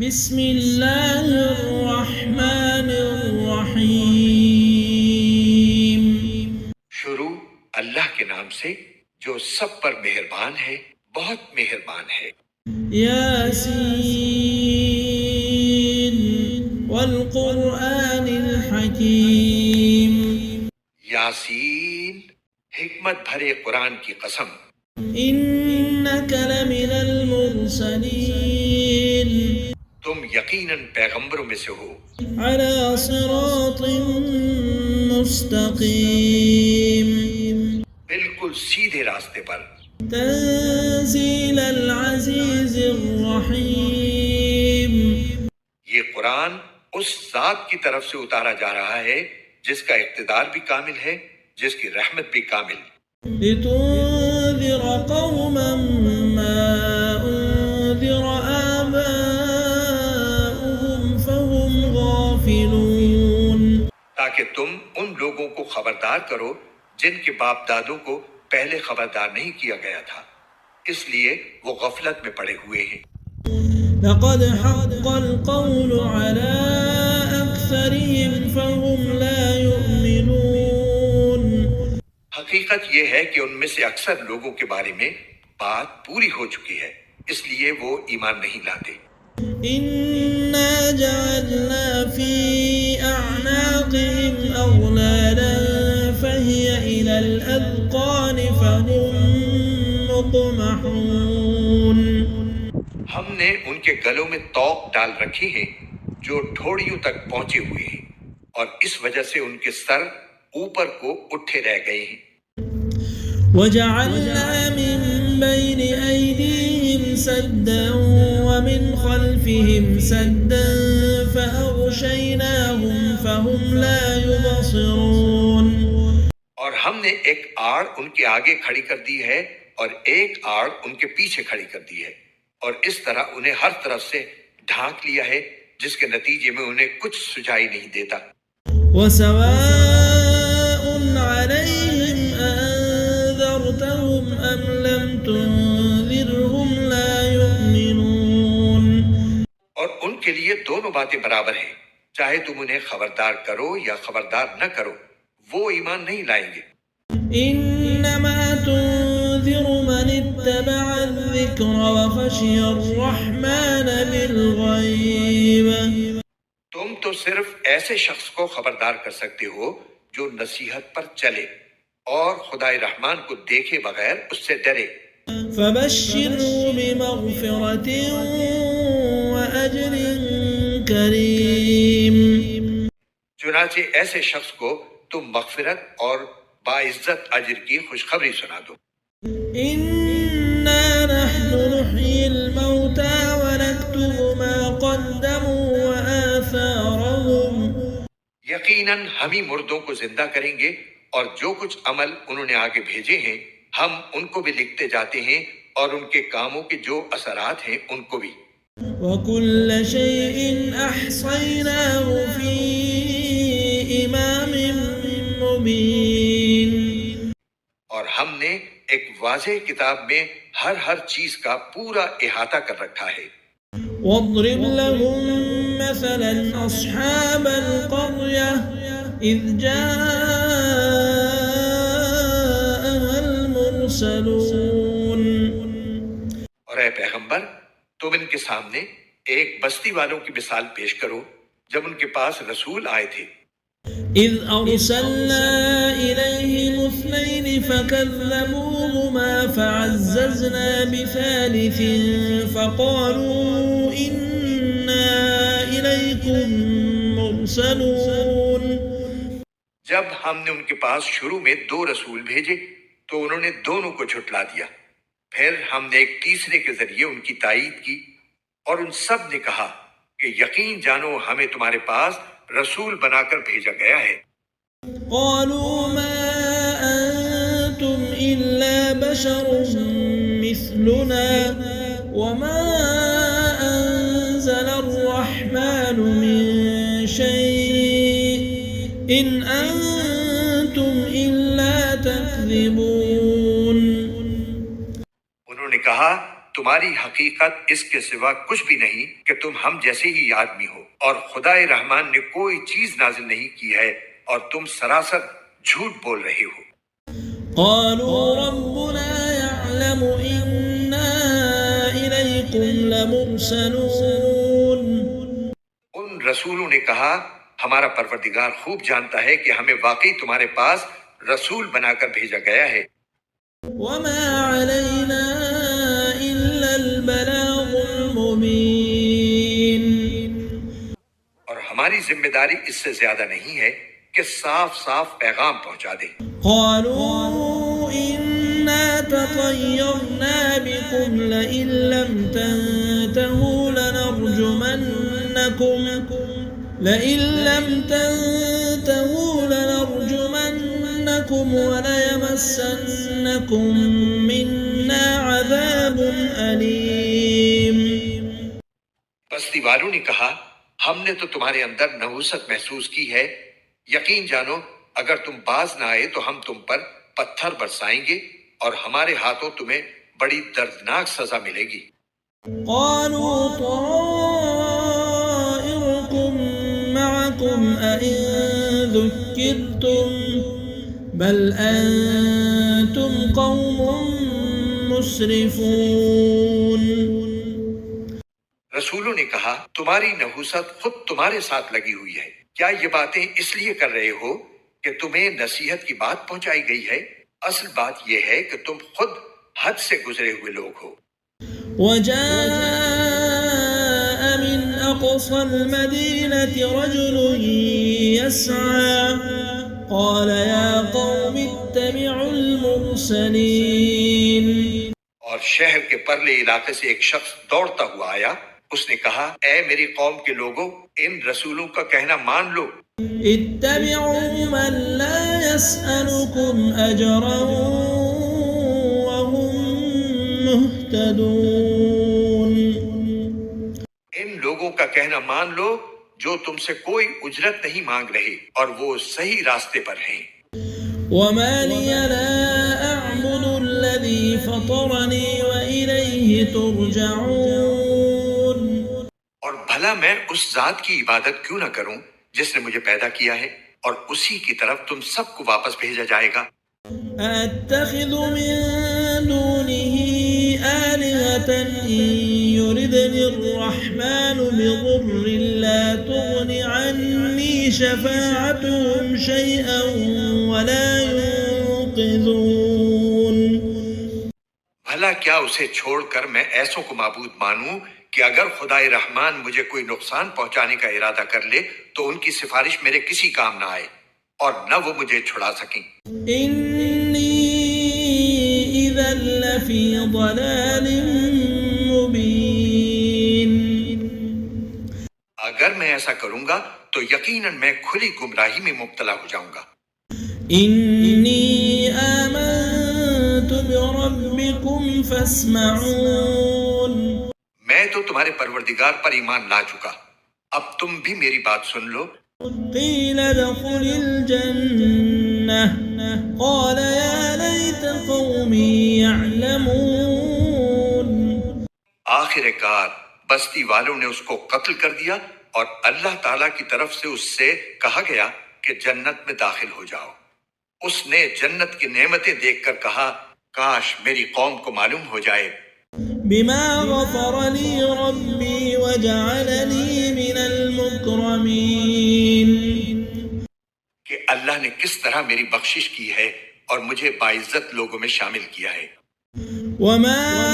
بسم اللہ الرحمن الرحیم. شروع اللہ کے نام سے جو سب پر مہربان ہے، بہت مہربان ہے. یاسین والقرآن الحکیم. یاسین، حکمت بھرے قرآن کی قسم. انک لمن المرسلین. تم یقیناً پیغمبروں میں سے ہو، علی صراط مستقیم. بالکل سیدھے راستے پر. تنزیل العزیز الرحیم. یہ قرآن اس ذات کی طرف سے اتارا جا رہا ہے جس کا اقتدار بھی کامل ہے، جس کی رحمت بھی کامل. لتنذر قوما ما انذر آباؤهم فهم غافلون. تاکہ تم ان لوگوں کو خبردار کرو جن کے باپ دادوں کو پہلے خبردار نہیں کیا گیا تھا، اس لیے وہ غفلت میں پڑے ہوئے ہیں. لقد حق القول على أكثرهم فهم لا يؤمنون. حقیقت یہ ہے کہ ان میں سے اکثر لوگوں کے بارے میں بات پوری ہو چکی ہے، اس لیے وہ ایمان نہیں لاتے. إنا جعلنا في أعناقهم أغلالا فهي إلى الأذقان فهم مقمحون. ہم نے ان کے گلوں میں طوق ڈال رکھی ہیں جو ٹھوڑیوں تک پہنچے ہوئے ہیں، اور اس وجہ سے ان کے سر اوپر کو اٹھے رہ گئے ہیں. وجعلنا من بين أيديهم سدا ومن خلفهم سدا فأغشيناهم فهم لا يبصرون. اور ہم نے ایک آڑ ان کے آگے کھڑی کر دی ہے اور ایک آڑ ان کے پیچھے کھڑی کر دی ہے، اور اس طرح انہیں ہر طرف سے ڈھانک لیا ہے جس کے نتیجے میں انہیں کچھ سجائی نہیں دیتا. وسواء عليهم أنذرتهم أم لم تنذرهم لا يؤمنون. اور ان کے لیے دونوں باتیں برابر ہیں، چاہے تم انہیں خبردار کرو یا خبردار نہ کرو، وہ ایمان نہیں لائیں گے. إنما تنذر من اتبع الذكر وخشي الرحمن بالغيب. تم تو صرف ایسے شخص کو خبردار کر سکتے ہو جو نصیحت پر چلے اور خدائے رحمان کو دیکھے بغیر اس سے ڈرے. فبشره بمغفرة وأجر كريم. چنانچہ ایسے شخص کو تم مغفرت اور باعزت اجر کی خوشخبری سنا دو. إنا نحن نحيي الموتى ونكتب ما قدموا وآثارهم. یقیناً ہم ہی مردوں کو زندہ کریں گے، اور جو کچھ عمل انہوں نے آگے بھیجے ہیں ہم ان کو بھی لکھتے جاتے ہیں، اور ان کے کاموں کے جو اثرات ہیں ان کو بھی. وكل شيء أحصيناه في إمام مبين. اور ہم نے ایک واضح کتاب میں ہر چیز کا پورا احاطہ کر رکھا ہے. واضرب لهم مثلا أصحاب القرية إذ جاءها المرسلون. اور اے پیغمبر، تم ان کے سامنے ایک بستی والوں کی مثال پیش کرو جب ان کے پاس رسول آئے تھے. إذ أرسلنا إليهم اثنين فكذبوهما فعززنا بثالث فقالوا إنا إليكم مرسلون. جب ہم نے ان کے پاس شروع میں 2 رسول بھیجے تو انہوں نے دونوں کو جھٹلا دیا، پھر ہم نے ایک تیسرے کے ذریعے ان کی تائید کی، اور ان سب نے کہا کہ یقین جانو ہمیں تمہارے پاس رسول بنا کر بھیجا گیا ہے. قالوا ما أنتم إلا بشر مثلنا وما أنزل الرحمن من شيء إن أنتم إلا تكذبون. انہوں نے کہا تمہارے تمہاری حقیقت اس کے سوا کچھ بھی نہیں کہ تم ہم جیسے ہی آدمی ہو، اور خدائے رحمان نے کوئی چیز نازل نہیں کی ہے اور تم سراسر جھوٹ بول رہے ہو۔ قالوا ربنا يعلم إنا إليكم لمرسلون۔ ان رسولوں نے کہا ہمارا پروردگار خوب جانتا ہے کہ ہمیں واقعی تمہارے پاس رسول بنا کر بھیجا گیا ہے، وما علينا إلا البلاغ المبين۔ اور ہماری ذمہ داری اس سے زیادہ نہیں ہے کہ صاف صاف پیغام پہنچا دیں۔ قالوا إنا تطيرنا بكم لئن لم تنتهوا لنرجمنكم وليمسنكم منا عذاب أليم۔ بستی والوں نے کہا ہم نے تو تمہارے اندر نحوست محسوس کی ہے، یقین جانو اگر تم باز نہ آئے تو ہم تم پر پتھر برسائیں گے اور ہمارے ہاتھوں تمہیں بڑی دردناک سزا ملے گی۔ قالوا طائركم معكم أئن ذكرتم بل أنتم قوم مسرفون۔ رسولوں نے کہا تمہاری نحوست خود تمہارے ساتھ لگی ہوئی ہے، کیا یہ باتیں اس لیے کر رہے ہو کہ تمہیں نصیحت کی بات پہنچائی گئی ہے؟ اصل بات یہ ہے کہ تم خود حد سے گزرے ہوئے لوگ ہو۔ وجاء من أقصى المدينة رجل يسعى قال يا قوم اتبعوا المرسلين۔ اور شہر کے پرلے علاقے سے ایک شخص دوڑتا ہوا آیا، اس نے کہا اے میری قوم کے لوگوں، ان رسولوں کا کہنا مان لو۔ اتبعوا من لا يسألكم أجرا وهم مهتدون۔ ان لوگوں کا کہنا مان لو جو تم سے کوئی اجرت نہیں مانگ رہے اور وہ صحیح راستے پر ہیں۔ وما لي لا أعبد الذي فطرني وإليه ترجعون۔ اور بھلا میں اس ذات کی عبادت کیوں نہ کروں جس نے مجھے پیدا کیا ہے اور اسی کی طرف تم سب کو واپس بھیجا جائے گا۔ أتخذ من دونه آلهة إن يردني الرحمن بضر لا تغن عني شفاعتهم شيئا ولا ينقذون۔ بھلا کیا اسے چھوڑ کر میں ایسوں کو معبود مانوں کہ اگر خدائے رحمان مجھے کوئی نقصان پہنچانے کا ارادہ کر لے تو ان کی سفارش میرے کسی کام نہ آئے اور نہ وہ مجھے چھڑا سکیں۔ إني إذا لفي ضلال مبين۔ اگر میں ایسا کروں گا تو یقیناً میں کھلی گمراہی میں مبتلا ہو جاؤں گا۔ إني آمنت بربكم فاسمعون۔ میں تو تمہارے پروردگار پر ایمان لا چکا، اب تم بھی میری بات سن لو۔ قيل ادخل الجنة قال يا ليت قومي يعلمون۔ آخر کار بستی والوں نے اس کو قتل کر دیا اور اللہ تعالیٰ کی طرف سے اس سے کہا گیا کہ جنت میں داخل ہو جاؤ۔ اس نے جنت کی نعمتیں دیکھ کر کہا کاش میری قوم کو معلوم ہو جائے بما غفر لي ربي وجعلني من المكرمين۔ کہ اللہ نے کس طرح میری بخشش کی ہے اور مجھے باعزت لوگوں میں شامل کیا ہے۔ وما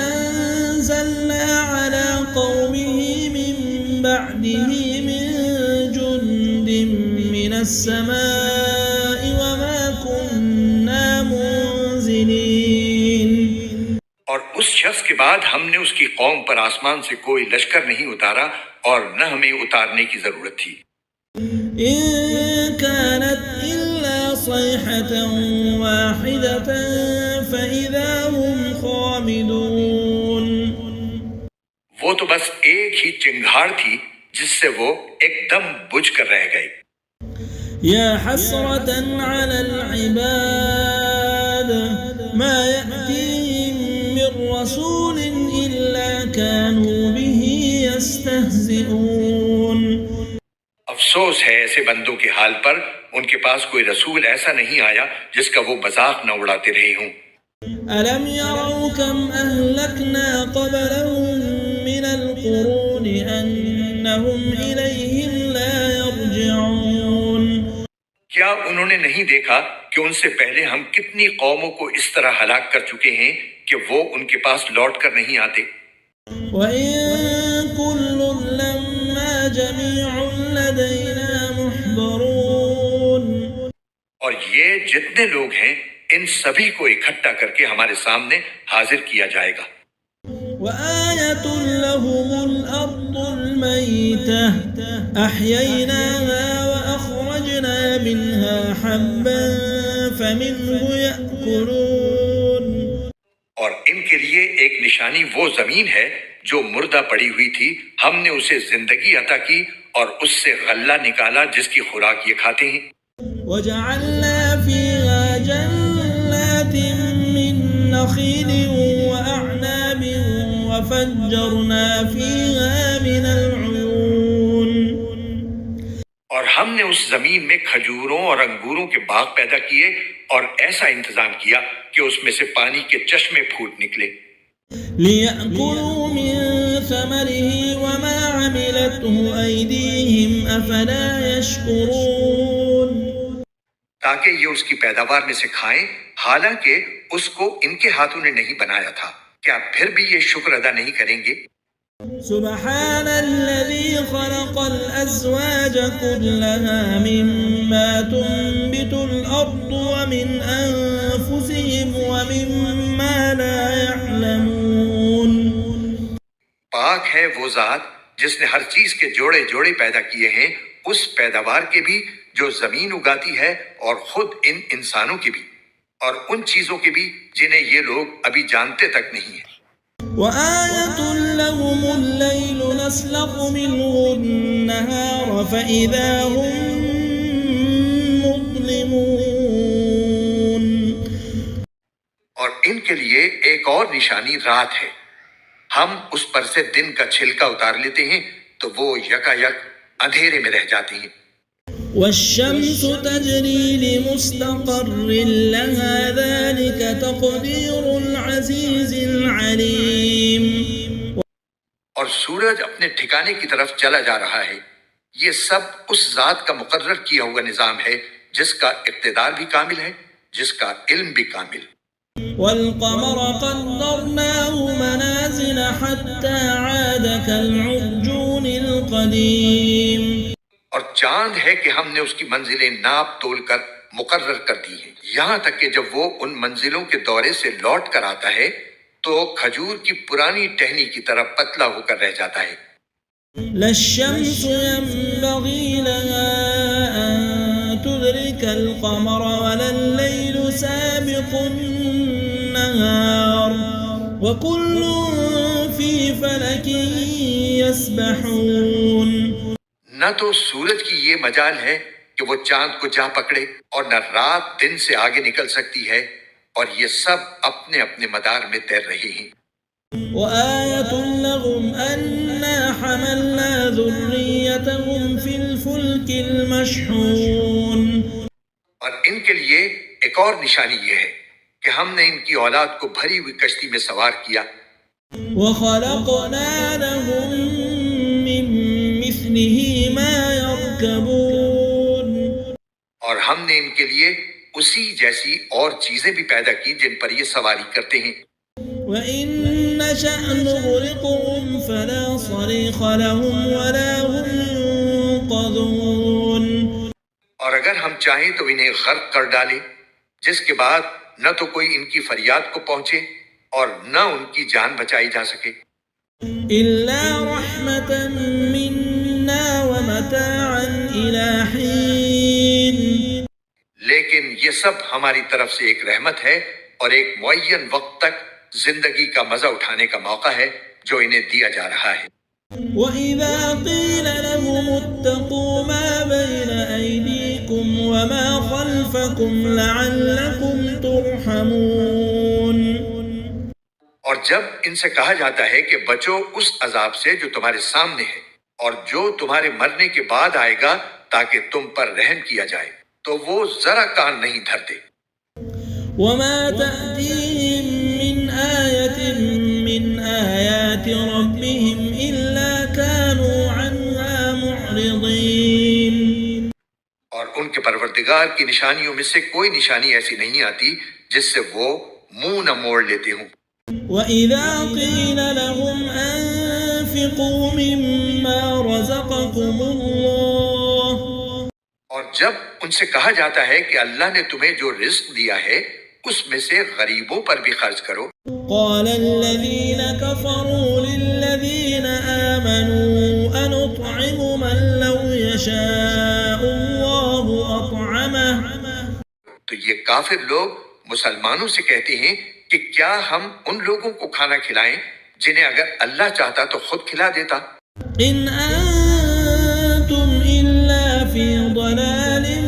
أنزلنا على قومه من بعده من جند من السماء وما كنا منزلين۔ اور اس شخص کے بعد ہم نے اس کی قوم پر آسمان سے کوئی لشکر نہیں اتارا اور نہ ہمیں اتارنے کی ضرورت تھی۔ إن كانت إلا صيحة واحدة فإذا هم خامدون۔ وہ تو بس ایک ہی چنگھاڑ تھی جس سے وہ ایک دم بجھ کر رہ گئے۔ يا حسرة على العباد ما يأتيهم من رسول كانوا به يستهزئون. افسوس ہے ایسے بندوں کے حال پر، ان کے پاس کوئی رسول ایسا نہیں آیا جس کا وہ مذاق نہ اڑاتے رہے ہوں۔ ألم يروا كم أهلكنا قبلهم من القرون أنهم إليهم لا يرجعون. کیا انہوں نے نہیں دیکھا کہ ان سے پہلے ہم کتنی قوموں کو اس طرح ہلاک کر چکے ہیں کہ وہ ان کے پاس لوٹ کر نہیں آتے؟ وَإِن كُلٌّ لَّمَّا جَمِيعٌ لَّدَيْنَا مُحْضَرُونَ. اور یہ جتنے لوگ ہیں ان سبھی کو اکٹھا کر کے ہمارے سامنے حاضر کیا جائے گا۔ وآية لهم الأرض الميتة أحييناها وأخرجنا منها حبا فمنه يأكلون. اور ان کے لیے ایک نشانی وہ زمین ہے جو مردہ پڑی ہوئی تھی، ہم نے اسے زندگی عطا کی اور اس سے غلہ نکالا جس کی خوراک یہ کھاتے ہیں۔ وجعلنا فيها جنات من نخيل وأعناب وفجرنا فيها من العيون. اور ہم نے اس زمین میں کھجوروں اور انگوروں کے باغ پیدا کیے اور ایسا انتظام کیا کہ اس میں سے پانی کے چشمے پھوٹ نکلے۔ ليأكلوا من ثمره وما عملته أيديهم أفلا يشكرون. تاکہ یہ اس کی پیداوار میں سے کھائیں، حالانکہ اس کو ان کے ہاتھوں نے نہیں بنایا تھا، کیا پھر بھی یہ شکر ادا نہیں کریں گے؟ سبحان الذي خلق الأزواج كلها مما تنبت الأرض ومن أنفسهم ومما لا يعلمون. پاک ہے وہ ذات جس نے ہر چیز کے جوڑے جوڑے پیدا کیے ہیں، اس پیداوار کے بھی جو زمین اگاتی ہے اور خود ان انسانوں کے بھی، اور ان چیزوں کے بھی جنہیں یہ لوگ ابھی جانتے تک نہیں ہیں۔ وآية لهم الليل نسلخ منه النهار فإذا هم مظلمون. اور ان کے لیے ایک اور نشانی رات ہے، ہم اس پر سے دن کا چھلکا اتار لیتے ہیں تو وہ یکا یک اندھیرے میں رہ جاتی ہیں۔ والشمس تجري لمستقر لها ذلك تقدير العزيز العليم. اور سورج اپنے ٹھکانے کی طرف چلا جا رہا ہے، یہ سب اس ذات کا مقرر کیا ہوا نظام ہے جس کا اقتدار بھی کامل ہے، جس کا علم بھی کامل۔ والقمر قدرناه منازل حتى عاد كالعرجون القديم. اور چاند ہے کہ ہم نے اس کی منزلیں ناپ تول کر مقرر کر دی ہیں، یہاں تک کہ جب وہ ان منزلوں کے دورے سے لوٹ کر آتا ہے تو کھجور کی پرانی ٹہنی کی طرح پتلا ہو کر رہ جاتا ہے۔ لا الشمس ينبغي لها أن تدرك القمر ولا الليل سابق النهار وكل في فلك يسبحون. نہ تو سورج کی یہ مجال ہے کہ وہ چاند کو جا پکڑے اور نہ رات دن سے آگے نکل سکتی ہے، اور یہ سب اپنے اپنے مدار میں تیر رہے ہیں۔ وآية لهم أنا حملنا ذريتهم في الفلك المشحون. اور ان کے لیے ایک اور نشانی یہ ہے کہ ہم نے ان کی اولاد کو بھری ہوئی کشتی میں سوار کیا۔ وخلقنا لهم من مثله ما يركبون. اور ہم نے ان کے لیے اسی جیسی اور چیزیں بھی پیدا کی جن پر یہ سواری کرتے ہیں۔ وَإِن نَّشَأْ نُغْرِقْهُمْ فَلَا صَرِيخَ لَهُمْ وَلَا هُمْ يُنقَذُونَ. اور اگر ہم چاہیں تو انہیں غرق کر ڈالیں، جس کے بعد نہ تو کوئی ان کی فریاد کو پہنچے اور نہ ان کی جان بچائی جا سکے۔ إِلَّا رَحْمَةً مِّنَّا وَمَتَاعًا إِلَى حِينٍ. لیکن یہ سب ہماری طرف سے ایک رحمت ہے اور ایک معین وقت تک زندگی کا مزہ اٹھانے کا موقع ہے جو انہیں دیا جا رہا ہے۔ وَإِذَا قِيلَ لَهُمُ اتَّقُوا مَا بَيْنَ أَيْدِيكُمْ وَمَا خَلْفَكُمْ لَعَلَّكُمْ تُرْحَمُونَ. اور جب ان سے کہا جاتا ہے کہ بچو اس عذاب سے جو تمہارے سامنے ہے اور جو تمہارے مرنے کے بعد آئے گا تاکہ تم پر رحم کیا جائے، تو وہ ذرا کان نہیں دھرتے۔ وما تأتيهم من آية من آيات ربهم إلا كانوا عنها معرضين۔ اور ان کے پروردگار کی نشانیوں میں سے کوئی نشانی ایسی نہیں آتی جس سے وہ منہ نہ موڑ لیتے ہوں۔ وَإِذَا قِيلَ لَهُمْ أَنفِقُوا مِمَّا رَزَقَكُمُ اللَّهُ، اور جب ان سے کہا جاتا ہے کہ اللہ نے تمہیں جو رزق دیا ہے اس میں سے غریبوں پر بھی خرچ کرو، قَالَ الَّذِينَ كَفَرُوا لِلَّذِينَ آمَنُوا أَنُطْعِمُ مَن لَّوْ يَشَاءُ اللَّهُ أَطْعَمَهُ۔ تو یہ کافر لوگ مسلمانوں سے کہتے ہیں کہ کیا ہم ان لوگوں کو کھانا کھلائیں جنہیں اگر اللہ چاہتا تو خود کھلا دیتا۔ إِنْ أَنتُمْ إِلَّا فِي ضَلَالٍ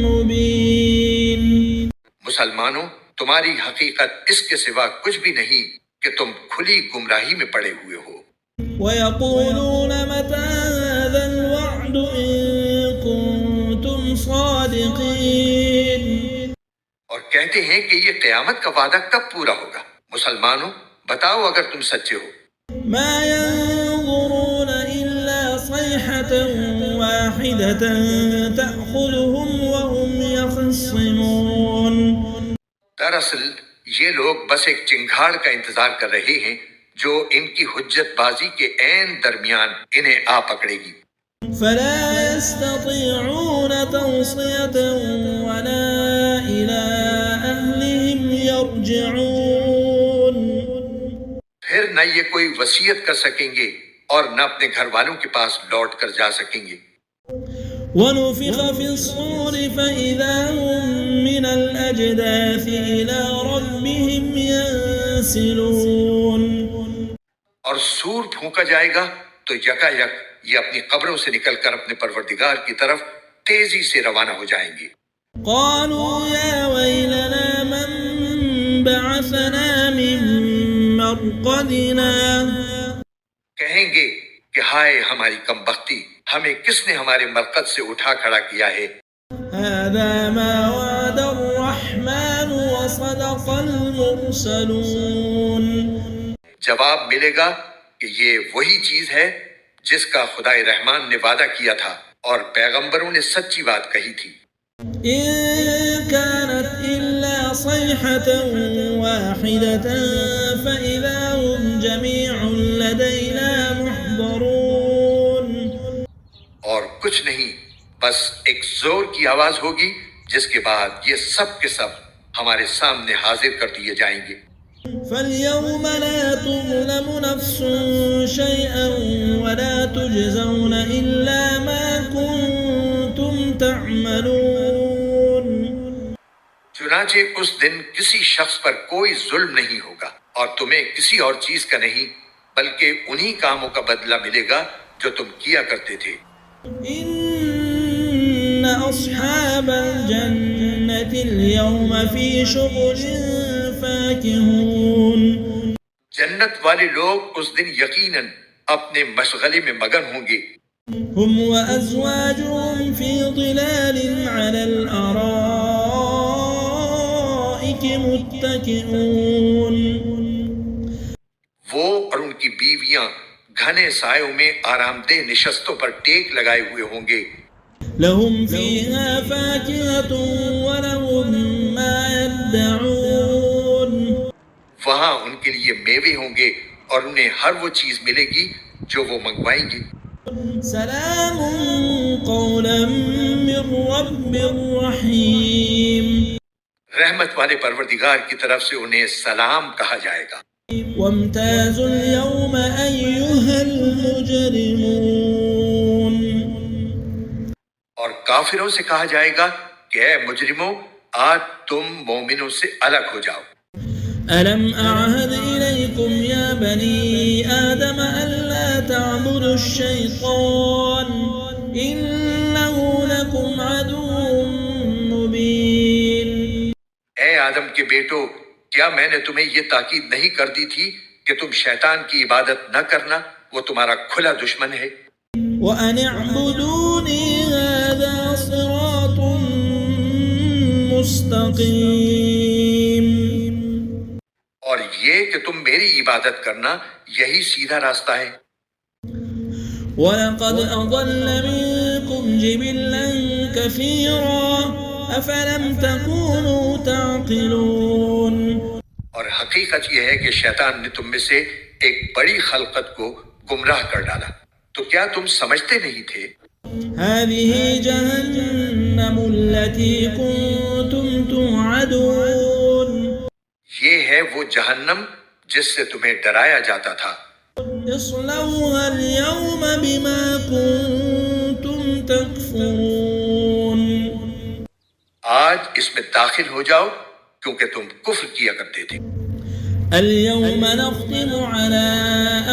مُّبِينٍ۔ مسلمانوں، تمہاری حقیقت اس کے سوا کچھ بھی نہیں کہ تم کھلی گمراہی میں پڑے ہوئے ہو۔ وَيَقُولُونَ مَتَىٰ هَٰذَا الْوَعْدُ إِن كُنتُمْ صَادِقِينَ۔ اور کہتے ہیں کہ یہ قیامت کا وعدہ کب پورا ہوگا؟ مسلمانوں، بتاؤ اگر تم سچے ہو۔ مَا يَنظُرُونَ إِلَّا صَيْحَةً وَاحِدَةً تَأْخُذُهُمْ وَهُمْ يَخِصِّمُونَ۔ دراصل یہ لوگ بس ایک چنگھاڑ کا انتظار کر رہے ہیں جو ان کی حجت بازی کے عین درمیان انہیں آ پکڑے گی۔ فَلَا يَسْتَطِيعُونَ تَوْصِيَةً وَلَا إِلَىٰ أَهْلِهِمْ يَرْجِعُونَ۔ پھر نہ یہ کوئی وصیت کر سکیں گے اور نہ اپنے گھر والوں کے پاس لوٹ کر جا سکیں گے۔ وَنُفِخَ فِي الصُّورِ فَإِذَا هُم مِّنَ الْأَجْدَاثِ إِلَىٰ رَبِّهِمْ يَنسِلُونَ۔ اور سور پھونکا جائے گا تو یکا یک یہ اپنی قبروں سے نکل کر اپنے پروردگار کی طرف تیزی سے روانہ ہو جائیں گے۔ قالوا يا ويلنا من بعثنا من مرقدنا۔ کہیں گے کہ ہائے ہماری کم بختی، ہمیں کس نے ہمارے مرقد سے اٹھا کھڑا کیا ہے۔ هذا ما وعد الرحمن وصدق المرسلون۔ جواب ملے گا کہ یہ وہی چیز ہے جس کا خدائے رحمان نے وعدہ کیا تھا اور پیغمبروں نے سچی بات کہی تھی۔ إن كانت إلا صيحة واحدة فإذا هم جميع لدينا محضرون۔ اور کچھ نہیں، بس ایک زور کی آواز ہوگی جس کے بعد یہ سب کے سب ہمارے سامنے حاضر کر دیے جائیں گے۔ فاليوم لا تظلم نفس شيئا ولا تجزون إلا ما كنتم تعملون۔ چنانچہ اس دن کسی شخص پر کوئی ظلم نہیں ہوگا اور تمہیں کسی اور چیز کا نہیں بلکہ انہی کاموں کا بدلہ ملے گا جو تم کیا کرتے تھے۔ إن أصحاب الجنة اليوم في شغل فاكهون۔ جنت والے لوگ اس دن یقیناً اپنے مشغلے میں مگن ہوں گے۔ هم وأزواجهم في ظلال على الأرائك متكئون۔ وہ اور ان کی بیویاں گھنے سایوں میں آرام دہ نشستوں پر ٹیک لگائے ہوئے ہوں گے۔ لهم فيها فاكهة ولهم ما يدعون۔ وہاں ان کے لیے میوے ہوں گے اور انہیں ہر وہ چیز ملے گی جو وہ منگوائیں گے۔ سلام قولا من رب رحیم۔ رحمت والے پروردگار کی طرف سے انہیں سلام کہا جائے گا۔ وامتازوا اليوم أيها المجرمون۔ اور کافروں سے کہا جائے گا کہ اے مجرموں، آج تم مومنوں سے الگ ہو جاؤ۔ ألم أعهد إليكم يا بني آدم ألا تعبدوا الشيطان إنه لكم عدو مبين۔ اے آدم کے بیٹو، کیا میں نے تمہیں یہ تاکید نہیں کر دی تھی کہ تم شیطان کی عبادت نہ کرنا، وہ تمہارا کھلا دشمن ہے؟ وَأَنِ اعْبُدُونِي هَذَا صِرَاطٌ مُسْتَقِيمٌ، اور یہ کہ تم میری عبادت کرنا، یہی سیدھا راستہ ہے۔ وَلَقَدْ أَضَلَّ مِنكُمْ جِبِلًّا كَثِيرًا أَفَلَمْ تَكُونُوا تَعْقِلُونَ، اور حقیقت یہ ہے کہ شیطان نے تم میں سے ایک بڑی خلقت کو گمراہ کر ڈالا، تو کیا تم سمجھتے نہیں تھے؟ هَذِهِ جَهَنَّمُ الَّتِي كُنتُمْ تُوعَدُونَ، یہ ہے وہ جہنم جس سے تمہیں ڈرایا جاتا تھا۔ اصْلَوْهَا الْيَوْمَ بِمَا كُنتُمْ تَكْفُرُونَ، آج اس میں داخل ہو جاؤ کیونکہ تم کفر کیا کرتے تھے۔ اليوم نختم على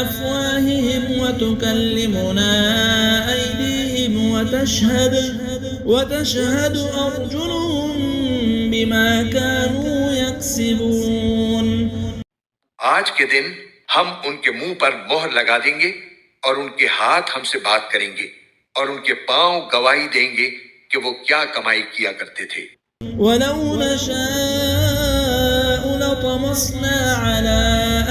أفواههم وتكلمنا أيديهم وتشهد أرجلهم بما كانوا يكسبون، آج کے دن ہم ان کے منہ پر مہر لگا دیں گے اور ان کے ہاتھ ہم سے بات کریں گے اور ان کے پاؤں گواہی دیں گے کہ وہ کیا کمائی کیا کرتے تھے۔ ولو نشاء لطمسنا على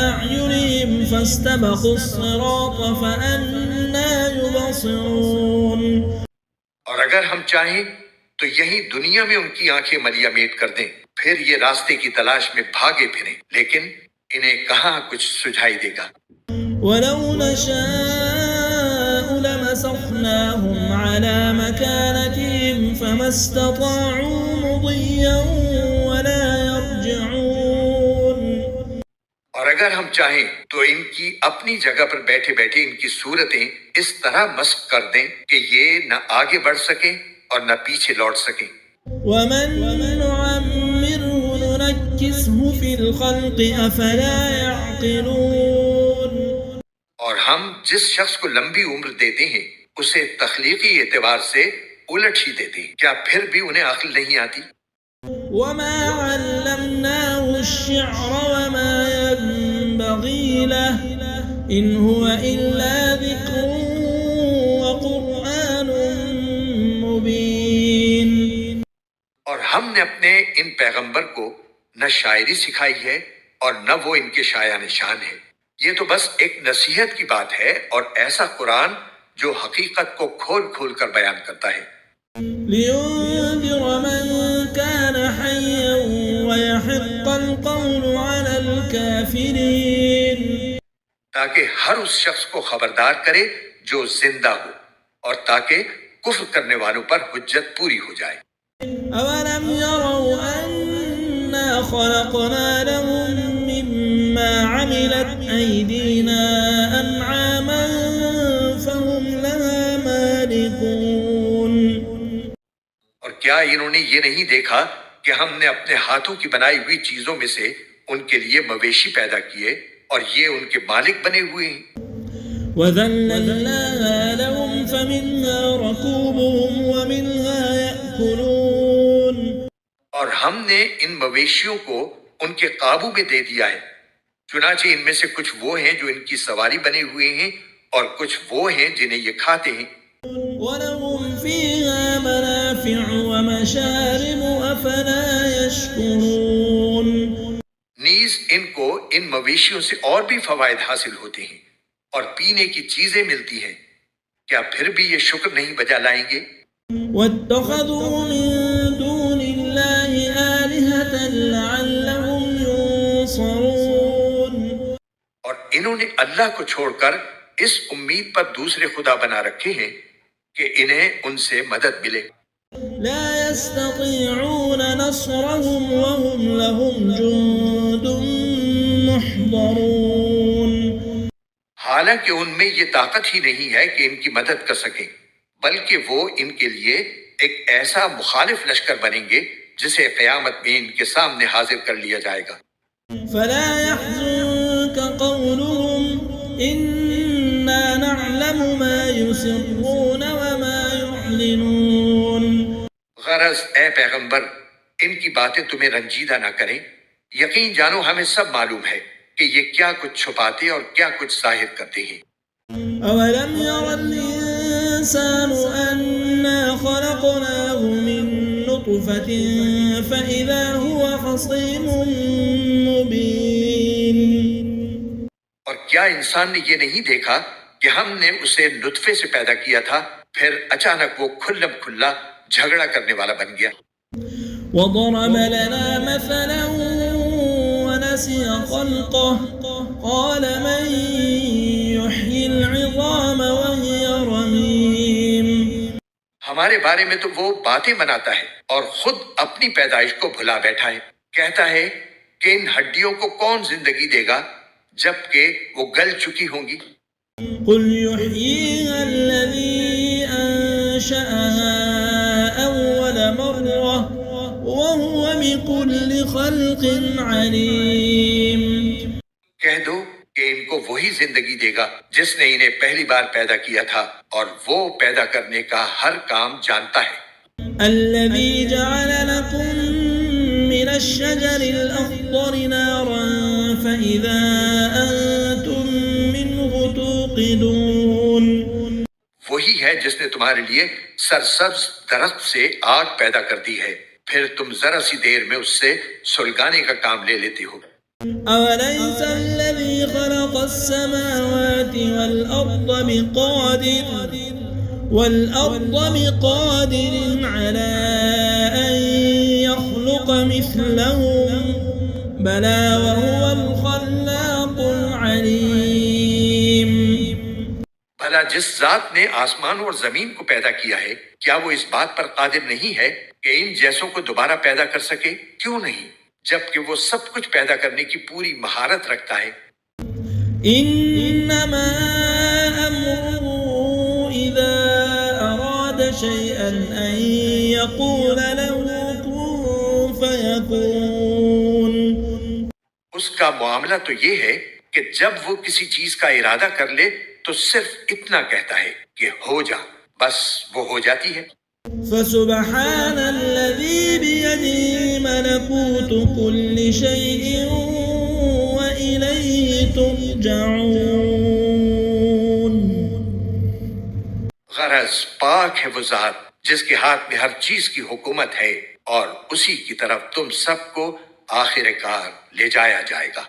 أعينهم فاستبقوا الصراط فأنى يبصرون، اور اگر ہم چاہیں تو یہی دنیا میں ان کی آنکھیں ملیا میٹ کر دیں، پھر یہ راستے کی تلاش میں بھاگے پھریں، لیکن انہیں کہاں کچھ سجھائی دے گا۔ ولو نشاء لمسخناهم على مكانتهم فما استطاعوا مضيا ولا يرجعون، اور اگر ہم چاہیں تو ان کی اپنی جگہ پر بیٹھے بیٹھے ان کی صورتیں اس طرح مسخ کر دیں کہ یہ نہ آگے بڑھ سکیں اور نہ پیچھے لوٹ سکیں۔ ومن نعمره ننكسه في الخلق أفلا يعقلون، اور ہم جس شخص کو لمبی عمر دیتے ہیں اسے تخلیقی اعتبار سے الٹ ہی دیتے ہیں، کیا پھر بھی انہیں عقل نہیں آتی؟ وما علمناه الشعر وما ينبغي له إن هو إلا ذكر وقرآن مبين، اور ہم نے اپنے ان پیغمبر کو نہ شاعری سکھائی ہے اور نہ وہ ان کے شایان شان ہے، یہ تو بس ایک نصیحت کی بات ہے اور ایسا قرآن جو حقیقت کو کھول کھول کر بیان کرتا ہے۔ لينذر من كان حيا ويحق القول على الكافرين، تاکہ ہر اس شخص کو خبردار کرے جو زندہ ہو اور تاکہ کفر کرنے والوں پر حجت پوری ہو جائے۔ أولم يروا أنا خلقنا لهم مما عملت أيدينا أنعاما فهم لها مالكون، اور کیا انہوں نے یہ نہیں دیکھا کہ ہم نے اپنے ہاتھوں کی بنائی ہوئی چیزوں میں سے ان کے لیے مویشی پیدا کیے اور یہ ان کے مالک بنے ہوئے ہیں؟ وذللناها لهم فمنها ركوبهم ومنها يأكلون، اور ہم نے ان مویشیوں کو ان کے قابو میں دے دیا ہے، چنانچہ ان میں سے کچھ وہ ہیں جو ان کی سواری بنے ہوئے ہیں اور کچھ وہ ہیں جنہیں یہ کھاتے ہیں۔ ولهم فيها منافع ومشارب أفلا يشكرون، نیز ان کو ان مویشیوں سے اور بھی فوائد حاصل ہوتے ہیں اور پینے کی چیزیں ملتی ہیں، کیا پھر بھی یہ شکر نہیں بجا لائیں گے؟ واتخذوا من دون الله آلهة لعلهم ينصرون، اور انہوں نے اللہ کو چھوڑ کر اس امید پر دوسرے خدا بنا رکھے ہیں کہ انہیں ان سے مدد ملے۔ لا يستطيعون نصرهم وهم لهم جند محضرون، حالانکہ ان میں یہ طاقت ہی نہیں ہے کہ ان کی مدد کر سکیں، بلکہ وہ ان کے لیے ایک ایسا مخالف لشکر بنیں گے جسے قیامت میں ان کے سامنے حاضر کر لیا جائے گا۔ فلا يحزنك قولهم إنا نعلم ما يسرون وما يعلنون، غرض اے پیغمبر ان کی باتیں تمہیں رنجیدہ نہ کریں، یقین جانو ہمیں سب معلوم ہے کہ یہ کیا کچھ چھپاتے اور کیا کچھ ظاہر کرتے ہیں۔ أولم ير الإنسان أنا خلقناه من نطفة فإذا هو خصيم مبين اور کیا انسان نے یہ نہیں دیکھا کہ ہم نے اسے نطفے سے پیدا کیا تھا، پھر اچانک وہ کھلم کھلا جھگڑا کرنے والا بن گیا۔ وضرب لنا مثلا ونسي خلقه قال من يحيي العظام وهي رميم ہمارے بارے میں تو وہ باتیں بناتا ہے اور خود اپنی پیدائش کو بھلا بیٹھا ہے۔ کہتا ہے کہ ان ہڈیوں کو کون زندگی دے گا جبکہ وہ گل چکی ہوں گی۔ قل يحييها الذي أنشأها أول مرة وهو بكل خلق عليم کہہ دو کہ ان کو وہی زندگی دے گا جس نے انہیں پہلی بار پیدا کیا تھا اور وہ پیدا کرنے کا ہر کام جانتا ہے۔ الذي جعل لكم من الشجر الأخضر نارا فإذا أنتم منه توقدون وہی ہے جس نے تمہارے لیے سرسبز درخت سے آگ پیدا کر دی ہے، پھر تم ذرا سی دیر میں اس سے سلگانے کا کام لے لیتے ہو۔ أوليس الذي خلق السماوات والأرض بقادر على أن يخلق مثلهم بلى وهو الخلاق العليم بھلا جس ذات نے آسمان اور زمین کو پیدا کیا ہے، کیا وہ اس بات پر قادر نہیں ہے کہ ان جیسوں کو دوبارہ پیدا کر سکے؟ کیوں نہیں، جبکہ وہ سب کچھ پیدا کرنے کی پوری مہارت رکھتا ہے۔ إنما أمره إذا أراد شيئا أن يقول له كن فيكون اس کا معاملہ تو یہ ہے کہ جب وہ کسی چیز کا ارادہ کر لے تو صرف اتنا کہتا ہے کہ ہو جا، بس وہ ہو جاتی ہے۔ فسبحان الذي بيده ملكوت كل شيء وإليه ترجعون غرض پاک ہے وہ ذات جس کے ہاتھ میں ہر چیز کی حکومت ہے اور اسی کی طرف تم سب کو آخر کار لے جایا جائے گا۔